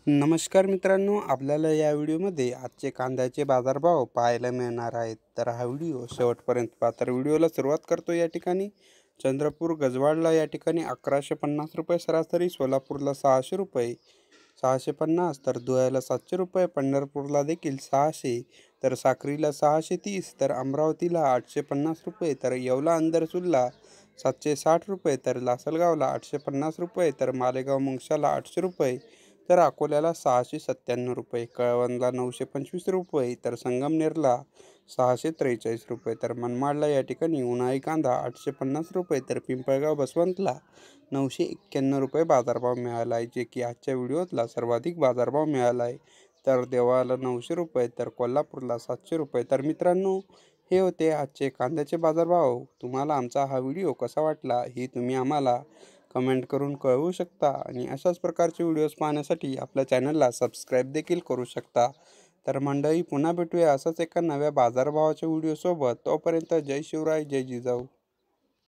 नमस्कार मित्रांनो, आपल्याला या व्हिडिओमध्ये आजचे कांद्याचे बाजारभाव पाहायला मिळणार आहेत. तर हा व्हिडिओ शेवटपर्यंत पहा. तर व्हिडिओला सुरुवात करतो. या ठिकाणी चंद्रपूर गजवाडला या ठिकाणी 1150 रुपये सरासरी, सोलापूरला 600 रुपये 650, तर धुळ्याला 700 रुपये, पंढरपूरला देखील 600, तर साक्रीला 630, तर अमरावतीला 850 रुपये, तर येवला अंदरसूरला 760 रुपये, तर लासलगावला 850 रुपये, तर मालेगाव मुंगशाला 800 रुपये, तर अकोल्याला 697 रुपये, कळवणला 925 रुपये, तर संगमनेरला 643 रुपये, तर मनमाडला या ठिकाणी उन्हाळी कांदा 850 रुपये, तर पिंपळगाव बसवंतला 991 रुपये बाजारभाव मिळाला आहे, जे की आजच्या व्हिडिओतला सर्वाधिक बाजारभाव मिळाला आहे. तर देवळाला 900 रुपये, तर कोल्हापूरला 700 रुपये. तर मित्रांनो, हे होते आजचे कांद्याचे बाजारभाव. तुम्हाला आमचा हा व्हिडिओ कसा वाटला हे तुम्ही आम्हाला कमेंट करून कळवू शकता आणि अशाच प्रकारचे व्हिडिओज पाहण्यासाठी आपल्या चॅनलला सबस्क्राईब देखील करू शकता. तर मंडळी, पुन्हा भेटूया असंच एका नव्या बाजारभावाच्या व्हिडिओसोबत. तोपर्यंत जय शिवराय, जय जिजाऊ.